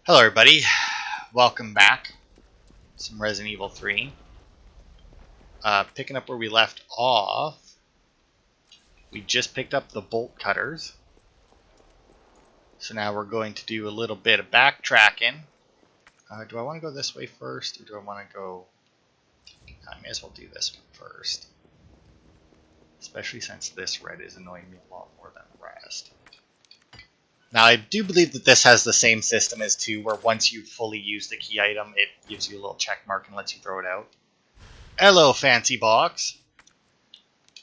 Hello everybody, welcome back. Some Resident Evil 3. Picking up where we left off, we just picked up the bolt cutters. So now we're going to do a little bit of backtracking. Do I want to go this way first, or do I want to go... I may as well do this one first. Especially since this red is annoying me a lot more than the rest. Now, I do believe that this has the same system as 2, where once you fully use the key item, it gives you a little check mark and lets you throw it out. Hello, fancy box.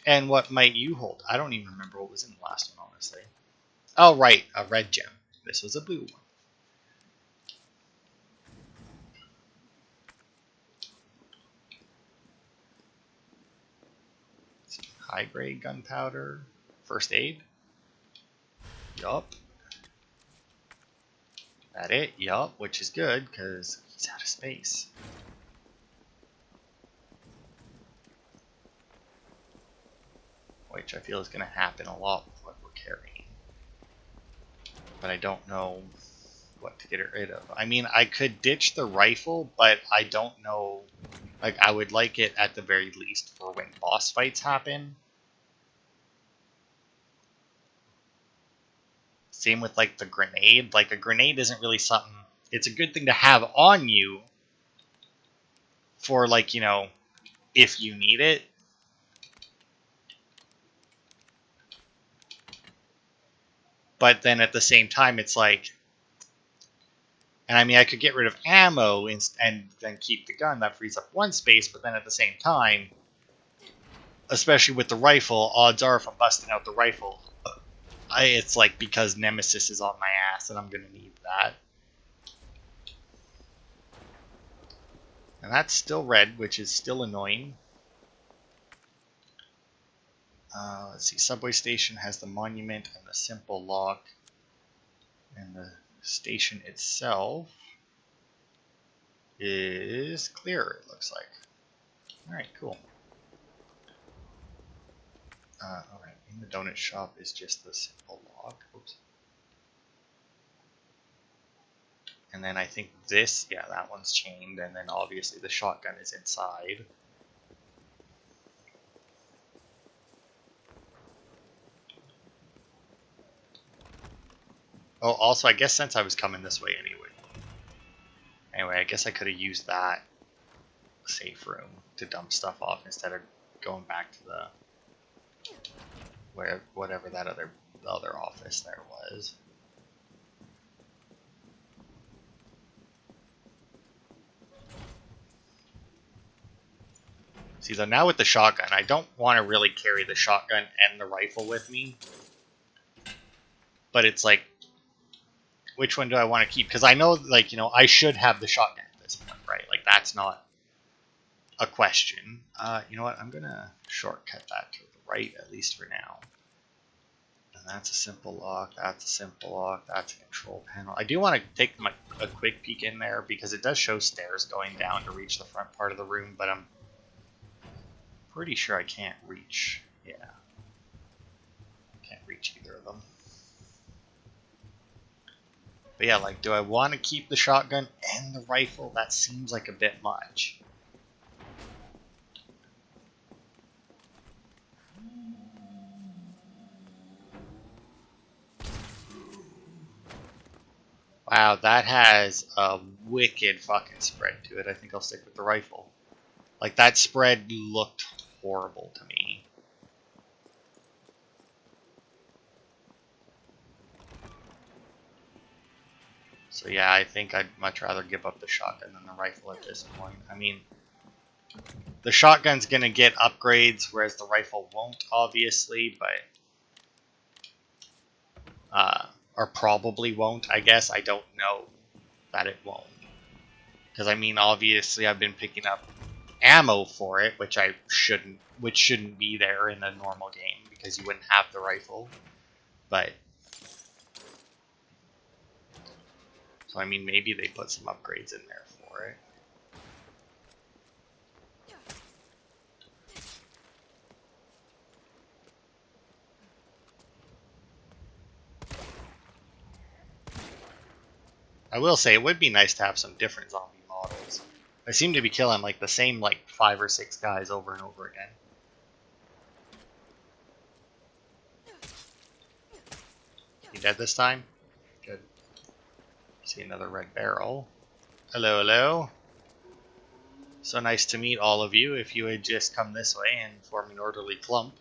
And what might you hold? I don't even remember what was in the last one, honestly. Oh, right, a red gem. This was a blue one. High-grade gunpowder. First aid. Yup. That it? Yup, which is good, because he's out of space. Which I feel is going to happen a lot with what we're carrying. But I don't know what to get rid of. I mean, I could ditch the rifle, but I don't know. Like, I would like it at the very least for when boss fights happen. Same with, like, the grenade. Like, a grenade isn't really something... It's a good thing to have on you for, like, you know, if you need it. But then at the same time, it's like... And I mean, I could get rid of ammo and then keep the gun. That frees up one space, but then at the same time, especially with the rifle, odds are if I'm busting out the rifle, it's like because Nemesis is on my ass and I'm going to need that. And that's still red, which is still annoying. Let's see, subway station has the monument and the simple lock. And the station itself is clear, it looks like. Alright, cool. Alright, in the donut shop is just the simple lock. Oops. And then I think this, yeah, that one's chained, and then obviously the shotgun is inside. Oh, also, I guess since I was coming this way anyway, I guess I could have used that safe room to dump stuff off instead of going back to the whatever that other office there was. See, though, now with the shotgun, I don't want to really carry the shotgun and the rifle with me. But it's like, which one do I want to keep? Because I know, like, you know, I should have the shotgun at this point, right? Like, that's not a question. You know what? I'm going to shortcut that to the right, at least for now. And that's a simple lock. That's a simple lock. That's a control panel. I do want to take a quick peek in there because it does show stairs going down to reach the front part of the room, but I'm pretty sure I can't reach. Yeah. Can't reach either of them. But yeah, like, do I want to keep the shotgun and the rifle? That seems like a bit much. Wow, that has a wicked fucking spread to it. I think I'll stick with the rifle. Like, that spread looked horrible to me. So yeah, I think I'd much rather give up the shotgun than the rifle at this point. I mean, the shotgun's gonna get upgrades, whereas the rifle won't, obviously, but... or probably won't, I guess. I don't know that it won't. Because, I mean, obviously I've been picking up ammo for it, which shouldn't be there in a normal game, because you wouldn't have the rifle. But... So, I mean, maybe they put some upgrades in there for it. I will say it would be nice to have some different zombie models. I seem to be killing like the same like 5 or 6 guys over and over again. You dead this time? Good. See another red barrel. Hello, hello. So nice to meet all of you. If you had just come this way and form an orderly clump.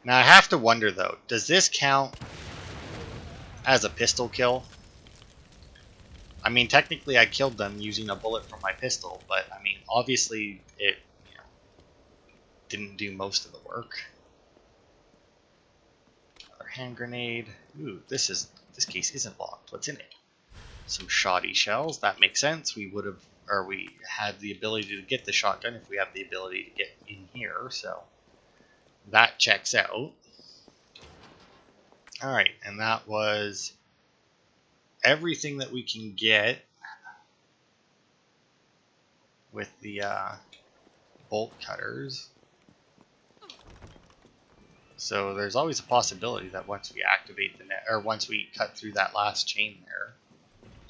Now I have to wonder though, does this count as a pistol kill? I mean, technically I killed them using a bullet from my pistol, but I mean, obviously it didn't do most of the work. Another hand grenade. Ooh, this case isn't locked. What's in it? Some shoddy shells. That makes sense. We had the ability to get the shotgun if we have the ability to get in here, so that checks out. Alright, and that was everything that we can get with the bolt cutters. So there's always a possibility that once we activate the net, or once we cut through that last chain there,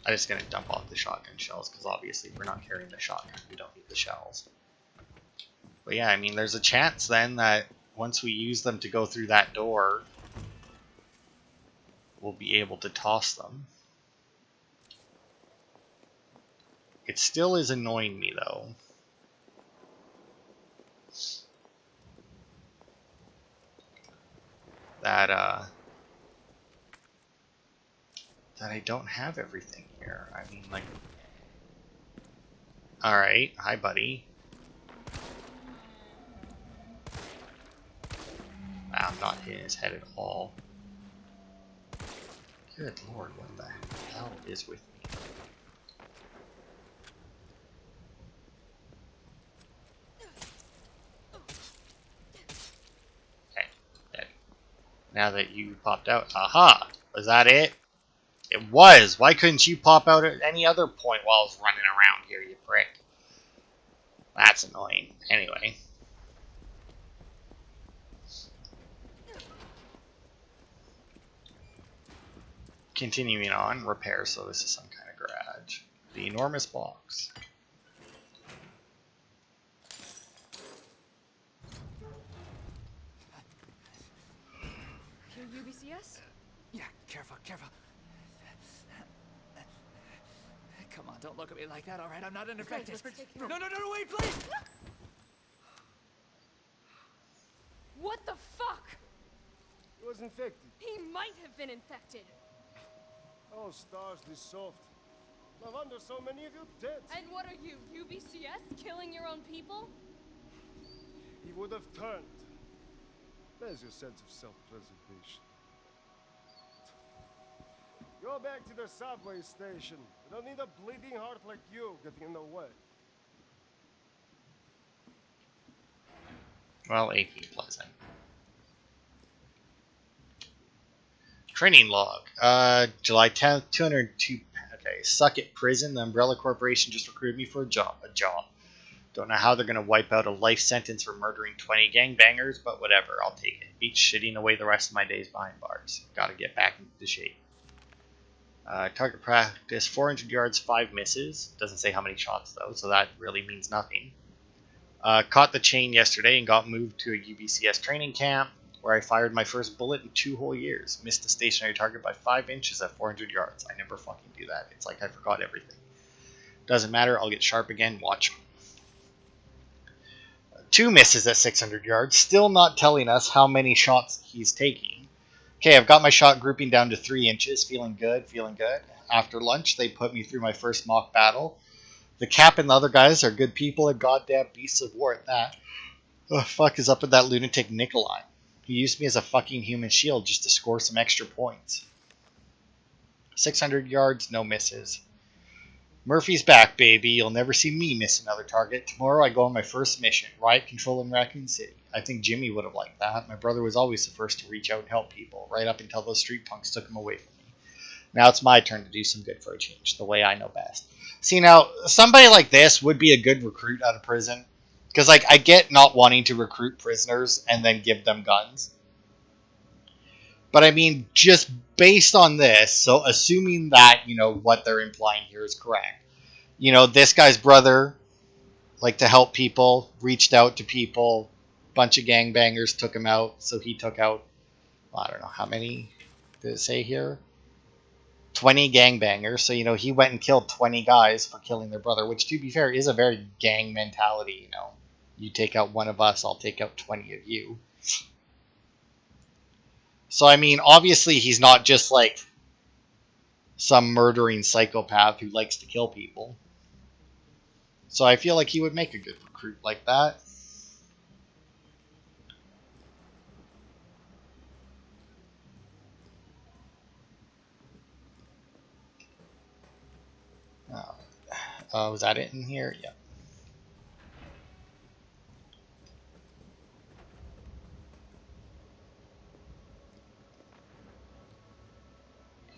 I'm just going to dump off the shotgun shells, because obviously if we're not carrying the shotgun, we don't need the shells. But yeah, I mean, there's a chance then that once we use them to go through that door, we'll be able to toss them. It still is annoying me though. That I don't have everything here. I mean, like, alright, hi buddy. I'm not hitting his head at all. Good lord, what the hell is with me? Okay, dead. Now that you popped out, aha! Was that it? It was! Why couldn't you pop out at any other point while I was running around here, you prick? That's annoying. Anyway. Continuing on, repair, so this is some kind of garage. The enormous box. Here, UBCS? Yeah, careful, careful. Come on, don't look at me like that, alright? I'm not infected. No, wait, please! What the fuck? He was infected. He might have been infected. Oh, stars, this soft. No wonder so many of you dead. And what are you, UBCS? Killing your own people? He would have turned. There's your sense of self-preservation. Go back to the subway station. We don't need a bleeding heart like you getting in the way. Well, AP Pleasant. Training log. July 10th, 202. Okay, suck it, prison. The Umbrella Corporation just recruited me for a job. Don't know how they're going to wipe out a life sentence for murdering 20 gangbangers, but whatever, I'll take it. Beat shitting away the rest of my days behind bars. Gotta get back into shape. Target practice, 400 yards, 5 misses. Doesn't say how many shots, though, so that really means nothing. Caught the chain yesterday and got moved to a UBCS training camp, where I fired my first bullet in 2 whole years. Missed the stationary target by 5 inches at 400 yards. I never fucking do that. It's like I forgot everything. Doesn't matter, I'll get sharp again. Watch me. 2 misses at 600 yards. Still not telling us how many shots he's taking. Okay, I've got my shot grouping down to 3 inches. Feeling good, feeling good. After lunch, they put me through my first mock battle. The Cap and the other guys are good people and goddamn beasts of war at that. Oh, fuck is up with that lunatic Nikolai? He used me as a fucking human shield just to score some extra points. 600 yards, no misses. Murphy's back, baby. You'll never see me miss another target. Tomorrow I go on my first mission, riot control in Raccoon City. I think Jimmy would have liked that. My brother was always the first to reach out and help people, right up until those street punks took him away from me. Now it's my turn to do some good for a change, the way I know best. See, now, somebody like this would be a good recruit out of prison. Because, like, I get not wanting to recruit prisoners and then give them guns. But I mean, just based on this, so assuming that, what they're implying here is correct. This guy's brother, like to help people, reached out to people, bunch of gangbangers took him out, so he took out, I don't know, how many did it say here? 20 gangbangers. So, he went and killed 20 guys for killing their brother, which, to be fair, is a very gang mentality, You take out one of us, I'll take out 20 of you. So, I mean, obviously, he's not just like some murdering psychopath who likes to kill people. So, I feel like he would make a good recruit like that. Was that it in here? Yeah.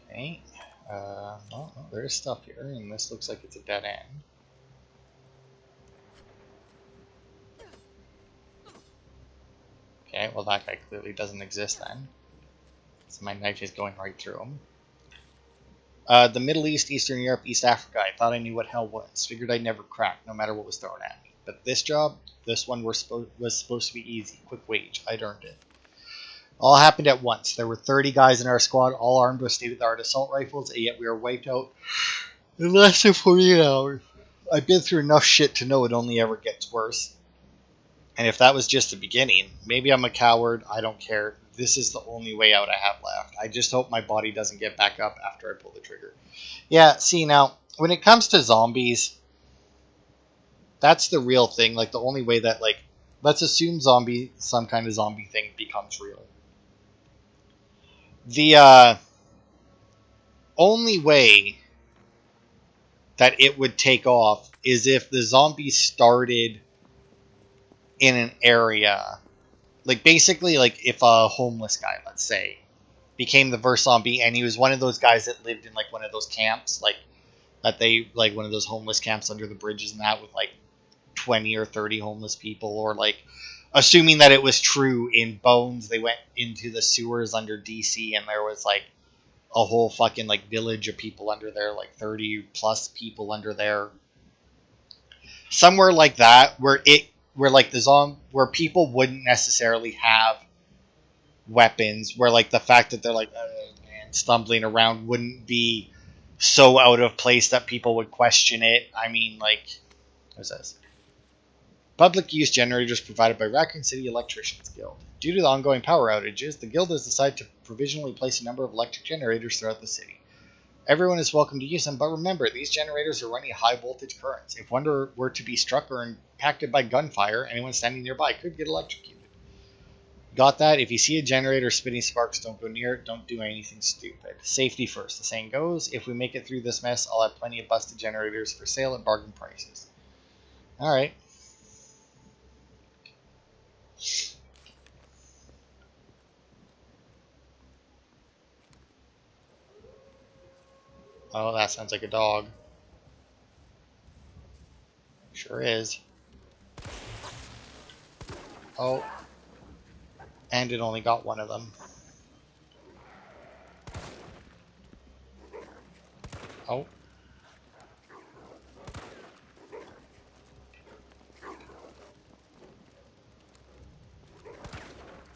Okay. There's stuff here, and this looks like it's a dead end. Okay, well that guy clearly doesn't exist then. So my knife is going right through him. The Middle East, Eastern Europe, East Africa. I thought I knew what hell was. Figured I'd never crack, no matter what was thrown at me. But this one was supposed to be easy. Quick wage. I'd earned it. All happened at once. There were 30 guys in our squad, all armed with state-of-the-art assault rifles, and yet we were wiped out in less than 48 hours. I've been through enough shit to know it only ever gets worse. And if that was just the beginning, maybe I'm a coward, I don't care. This is the only way out I have left. I just hope my body doesn't get back up after I pull the trigger. Yeah, see now, when it comes to zombies, that's the real thing. Like, the only way that, like, let's assume some kind of zombie thing becomes real. The only way that it would take off is if the zombies started in an area. Like, basically, like, if a homeless guy, let's say, became the first zombie, and he was one of those guys that lived in, like, one of those camps, like, one of those homeless camps under the bridges and that, with, like, 20 or 30 homeless people, or, like, assuming that it was true in Bones, they went into the sewers under DC, and there was, like, a whole fucking, like, village of people under there, like, 30 plus people under there. Somewhere like that, where like where people wouldn't necessarily have weapons, where like the fact that they're like man, stumbling around wouldn't be so out of place that people would question it. I mean, like, what's this? Public use generators provided by Raccoon City Electricians Guild. Due to the ongoing power outages, the guild has decided to provisionally place a number of electric generators throughout the city. Everyone is welcome to use them, but remember, these generators are running high voltage currents. If one were to be struck or impacted by gunfire, anyone standing nearby could get electrocuted. Got that? If you see a generator spitting sparks, don't go near it. Don't do anything stupid. Safety first, the saying goes. If we make it through this mess, I'll have plenty of busted generators for sale at bargain prices. Alright. Oh, that sounds like a dog. Sure is. Oh. And it only got one of them. Oh.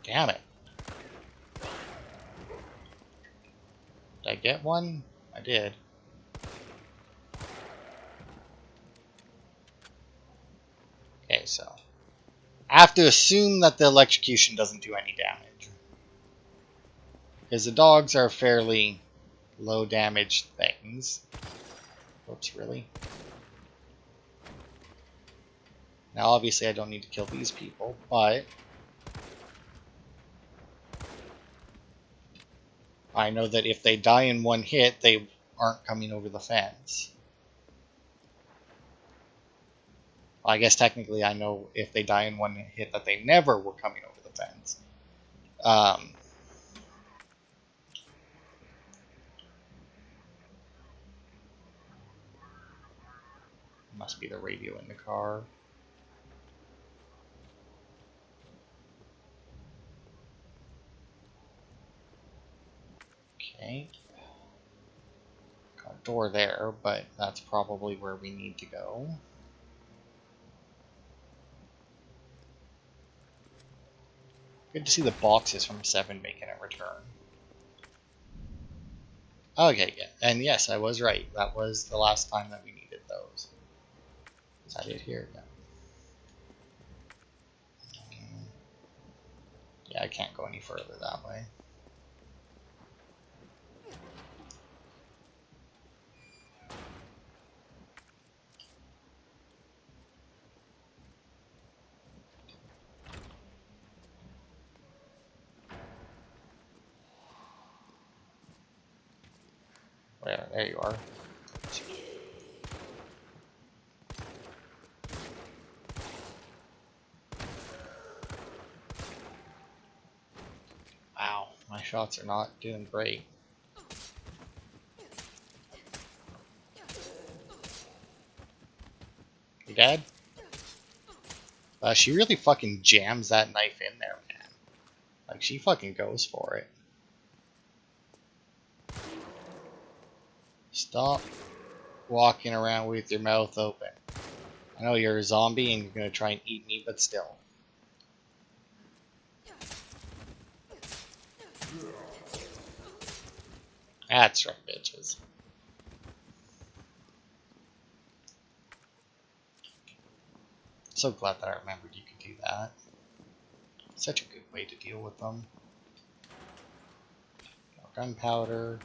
Damn it. Did I get one? I did. Okay, so I have to assume that the electrocution doesn't do any damage. Because the dogs are fairly low damage things. Whoops, really? Now, obviously, I don't need to kill these people, but I know that if they die in one hit, they aren't coming over the fence. Well, I guess technically I know if they die in one hit that they never were coming over the fence. Must be the radio in the car. Okay. Got a door there, but that's probably where we need to go. Good to see the boxes from 7 making a return. Okay, yeah. And yes, I was right. That was the last time that we needed those. Is that it here? Yeah. Yeah, I can't go any further that way. There you are. Wow, my shots are not doing great. You dead? She really fucking jams that knife in there, man. Like, she fucking goes for it. Stop walking around with your mouth open. I know you're a zombie and you're gonna try and eat me, but still. That's right, bitches. So glad that I remembered you could do that. Such a good way to deal with them. No gunpowder.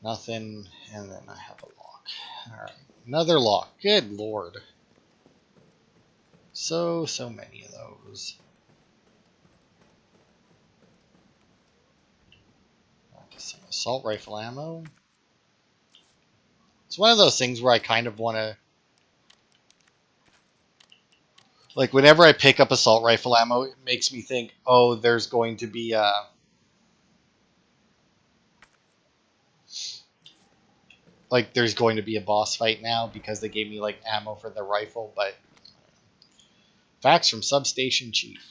Nothing. And then I have a lock. Alright. Another lock. Good lord. So many of those. Some assault rifle ammo. It's one of those things where I kind of want to... Like, whenever I pick up assault rifle ammo, it makes me think, oh, there's going to be a... Like, there's going to be a boss fight now because they gave me, like, ammo for the rifle, but... Facts from Substation Chief.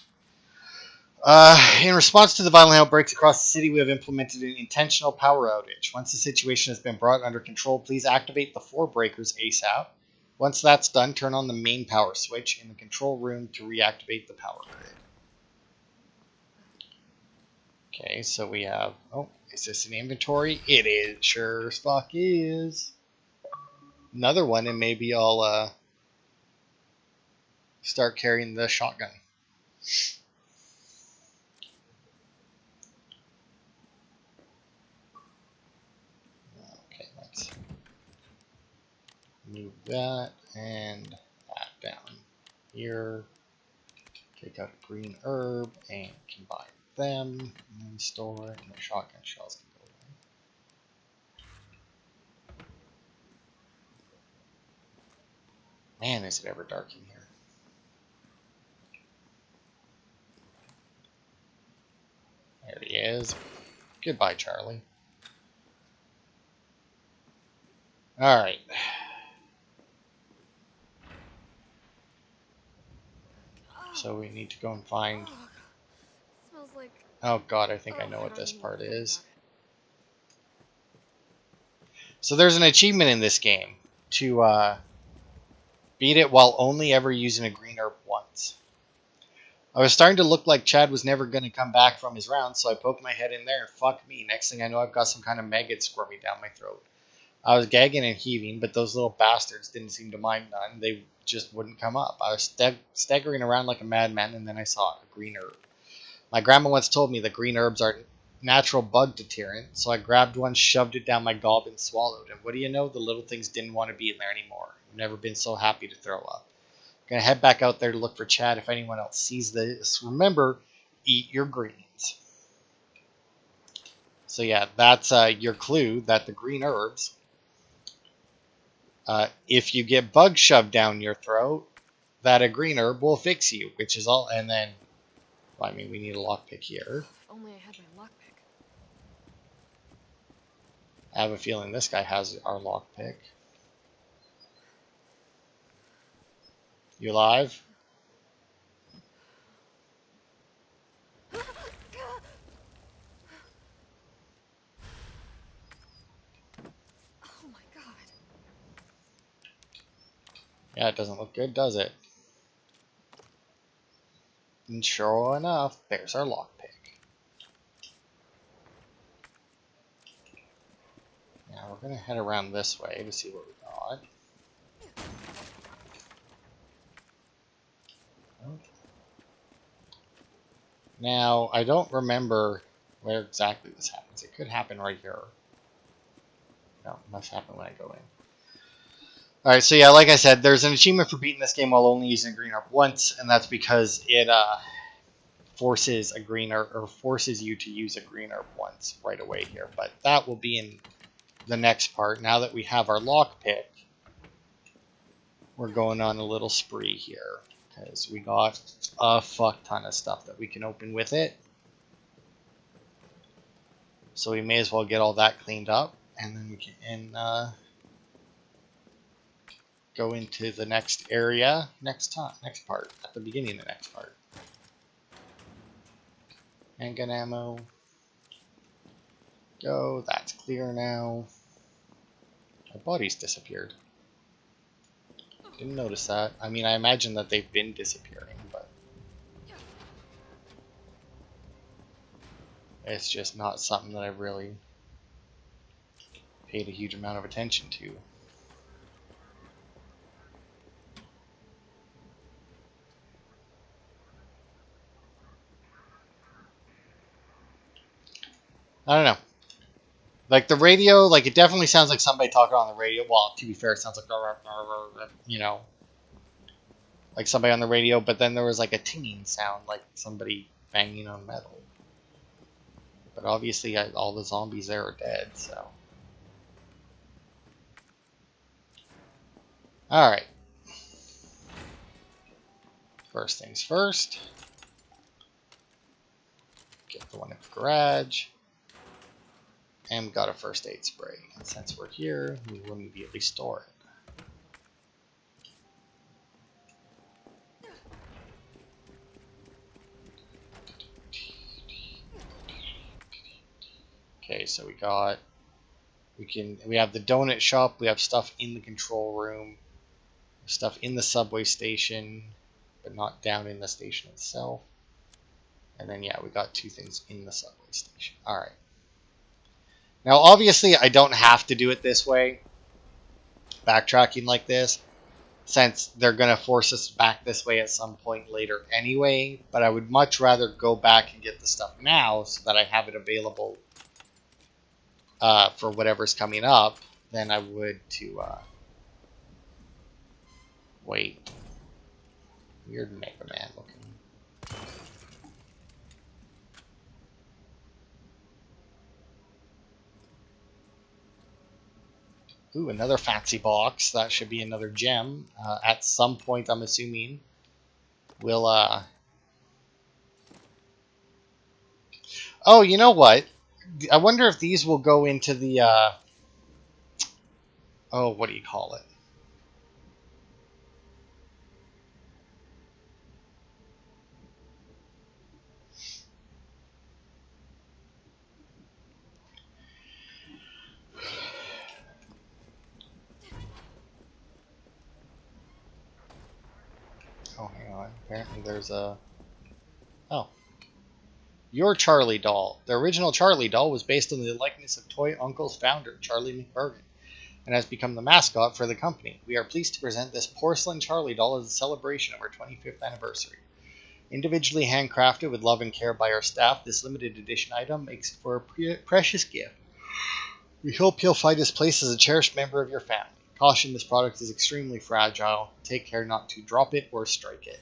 In response to the violent outbreaks across the city, we have implemented an intentional power outage. Once the situation has been brought under control, please activate the 4 breakers ASAP. Once that's done, turn on the main power switch in the control room to reactivate the power grid. Okay, so we have... Oh, is this an inventory? It is. Sure as fuck is. Another one, and maybe I'll start carrying the shotgun. Okay, let's move that and that down here. Take out a green herb and combine them and store it, and the shotgun shells can go away. Man, is it ever dark in here. There he is. Goodbye, Charlie. Alright. So we need to go and find... Smells like... Oh god, I think I know I what don't this even part wanna think is. about it. So there's an achievement in this game to beat it while only ever using a green herb once. I was starting to look like Chad was never going to come back from his round, so I poked my head in there and fuck me. Next thing I know, I've got some kind of maggot squirming down my throat. I was gagging and heaving, but those little bastards didn't seem to mind none. They just wouldn't come up. I was staggering around like a madman, and then I saw a green herb. My grandma once told me that green herbs are natural bug deterrent, so I grabbed one, shoved it down my gob, and swallowed. And what do you know? The little things didn't want to be in there anymore. I've never been so happy to throw up. Gonna head back out there to look for Chad if anyone else sees this. Remember, eat your greens. So yeah, that's your clue that the green herbs, if you get bugs shoved down your throat, that a green herb will fix you, which is all. And then, well, I mean, we need a lockpick here. If only I had my lockpick. I have a feeling this guy has our lockpick. You alive? Yeah, it doesn't look good, does it? And sure enough, there's our lockpick. Now we're gonna head around this way to see what we got. Now, I don't remember where exactly this happens. It could happen right here. No, it must happen when I go in. Alright, so yeah, like I said, there's an achievement for beating this game while only using a green herb once, and that's because it forces a green herb, or forces you to use a green herb once right away here. But that will be in the next part. Now that we have our lockpick, we're going on a little spree here, because we got a fuck ton of stuff that we can open with it. So we may as well get all that cleaned up, and then we can go into the next area next part, at the beginning of the next part. Handgun ammo. Go, that's clear now. My body's disappeared. Didn't notice that. I mean, I imagine that they've been disappearing, but it's just not something that I've really paid a huge amount of attention to. I don't know. Like the radio, like it definitely sounds like somebody talking on the radio. Well, to be fair, it sounds like, you know, like somebody on the radio, but then there was like a tinging sound, like somebody banging on metal. But obviously, all the zombies there are dead, so. Alright. First things first. Get the one in the garage. And we got a first aid spray. And since we're here, we will immediately store it. Okay, so we have the donut shop, we have stuff in the control room, stuff in the subway station, but not down in the station itself. And then yeah, we got two things in the subway station. Alright. Now obviously I don't have to do it this way, backtracking like this, since they're going to force us back this way at some point later anyway, but I would much rather go back and get the stuff now so that I have it available for whatever's coming up than I would to wait. Weird Mega Man looking. Ooh, another fancy box. That should be another gem. At some point, I'm assuming, we'll, Oh, you know what? I wonder if these will go into the, Oh, what do you call it? Oh, hang on. Apparently there's a... Oh. Your Charlie doll. The original Charlie doll was based on the likeness of Toy Uncle's founder, Charlie McBurgan, and has become the mascot for the company. We are pleased to present this porcelain Charlie doll as a celebration of our 25th anniversary. Individually handcrafted with love and care by our staff, this limited edition item makes it for a precious gift. We hope you'll find its place as a cherished member of your family. Caution, this product is extremely fragile. Take care not to drop it or strike it.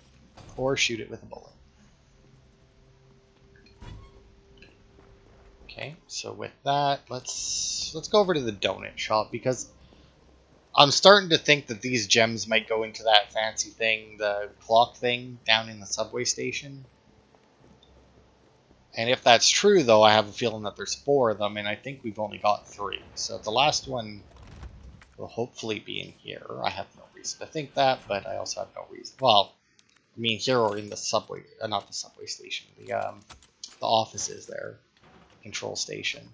Or shoot it with a bullet. Okay, so with that, let's go over to the donut shop, because I'm starting to think that these gems might go into that fancy thing, the clock thing, down in the subway station. And if that's true, though, I have a feeling that there's 4 of them, and I think we've only got 3. So the last one will hopefully be in here. I have no reason to think that, but I also have no reason. Well, I mean here or in the subway, not the subway station, the offices there, control station,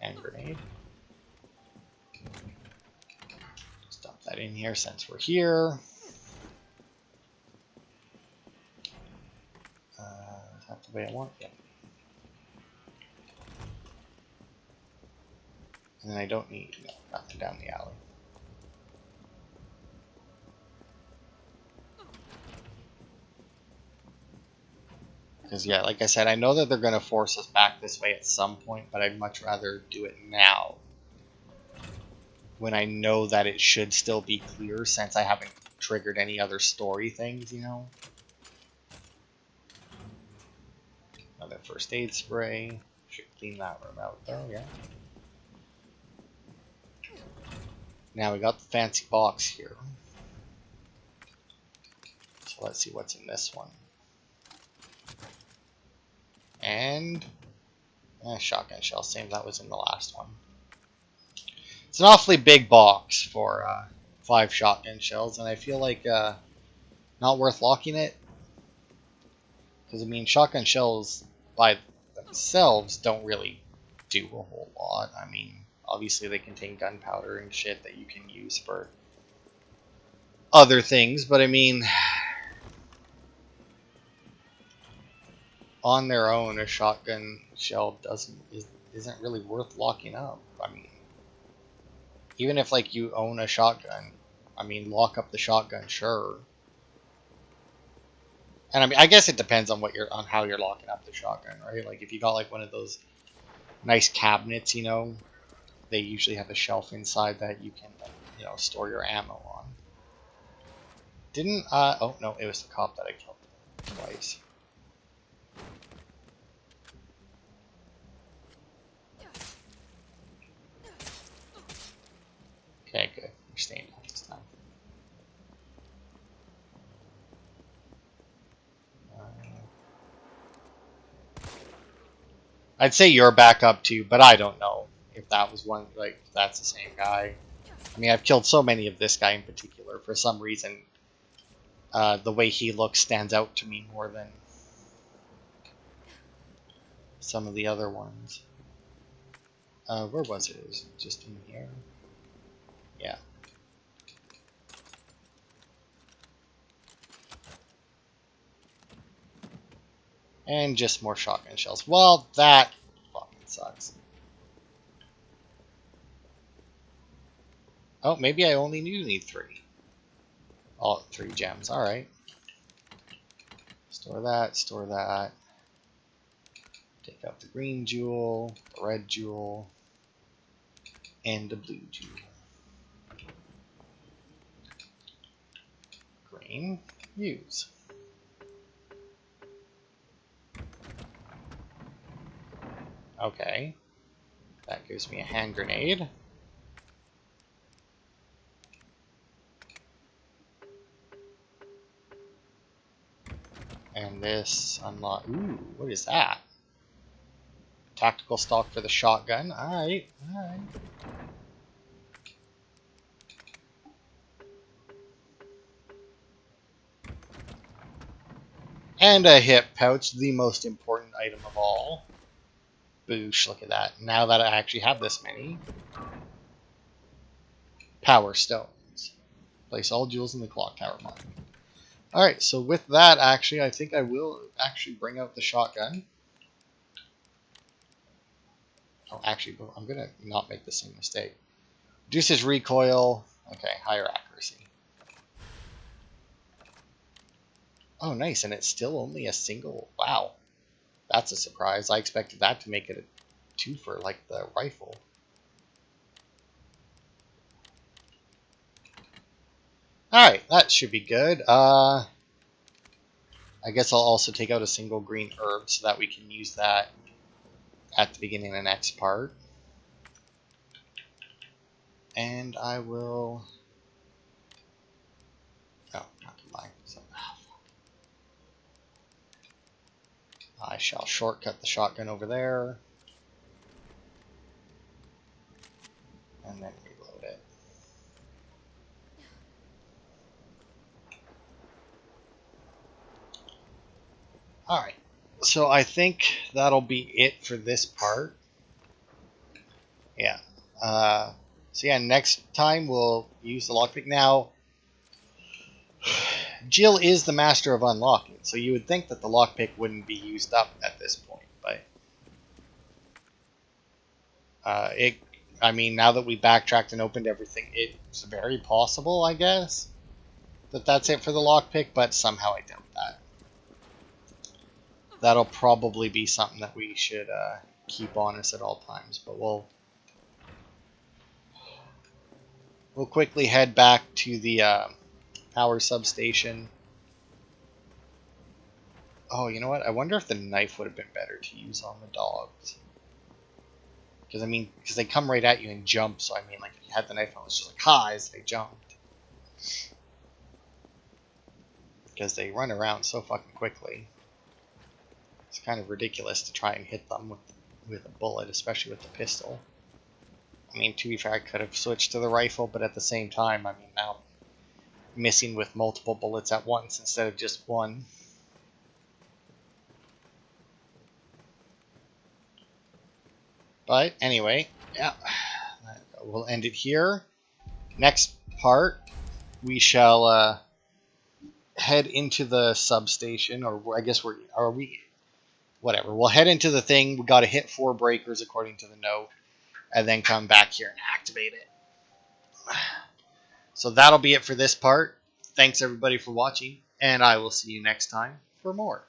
and grenade. Just dump that in here since we're here. the way I want it. And then I don't need nothing down the alley. Because yeah, like I said, I know that they're going to force us back this way at some point, but I'd much rather do it now. When I know that it should still be clear since I haven't triggered any other story things, you know? Another first aid spray. Should clean that room out though, yeah. Now we got the fancy box here. So let's see what's in this one. And shotgun shell, same that was in the last one. It's an awfully big box for 5 shotgun shells, and I feel like not worth locking it. Because I mean, shotgun shells by themselves don't really do a whole lot. I mean, obviously they contain gunpowder and shit that you can use for other things, but I mean, on their own, a shotgun shell isn't really worth locking up. I mean, even if like you own a shotgun, I mean, lock up the shotgun, sure. And I mean, I guess it depends on on how you're locking up the shotgun, right? Like if you got like one of those nice cabinets, you know, they usually have a shelf inside that you can, you know, store your ammo on. Didn't oh no, it was the cop that I killed twice. Okay, good. You're staying up this time. I'd say you're back up too, but I don't know if that was one, like, if that's the same guy. I mean, I've killed so many of this guy in particular. For some reason, the way he looks stands out to me more than some of the other ones. Where was it? It was just in here. Yeah. And just more shotgun shells. Well, that fucking sucks. Oh, maybe I only need 3. Oh, 3 gems. Alright. Store that, store that. Take out the green jewel, the red jewel, and the blue jewel. Green, use. Okay. That gives me a hand grenade. And this unlock. Ooh, what is that? Tactical stock for the shotgun. Alright, alright. And a hip pouch, the most important item of all. Boosh, look at that. Now that I actually have this many. Power stones. Place all jewels in the clock tower mine. Alright, so with that, actually, I think I will actually bring out the shotgun. Oh, actually, I'm going to not make the same mistake. Reduces recoil. Okay, higher accuracy. Oh, nice, and it's still only a single. Wow, that's a surprise. I expected that to make it a 2-fer like the rifle. Alright, that should be good. I guess I'll also take out a single green herb so that we can use that at the beginning of the next part. And I will... Oh, not combine. So, I shall shortcut the shotgun over there. And then reload it. Alright, so I think that'll be it for this part. Yeah. So yeah, next time we'll use the lockpick. Now, Jill is the master of unlocking, so you would think that the lockpick wouldn't be used up at this point, but I mean, now that we backtracked and opened everything, it's very possible, I guess, that that's it for the lockpick, but somehow I doubt that. That'll probably be something that we should keep on us at all times, but we'll quickly head back to the power substation. Oh, you know what? I wonder if the knife would have been better to use on the dogs. Because, I mean, because they come right at you and jump, so I mean, like, if you had the knife on, it's just like, ha, as they jumped. Because they run around so fucking quickly. It's kind of ridiculous to try and hit them with a bullet, especially with the pistol. I mean, to be fair, I could have switched to the rifle, but at the same time, I mean, now missing with multiple bullets at once instead of just one. But anyway, yeah, we'll end it here. Next part, we shall head into the substation, or I guess whatever. We'll head into the thing. We got to hit 4 breakers according to the note, and then come back here and activate it. So that'll be it for this part. Thanks everybody for watching, and I will see you next time for more.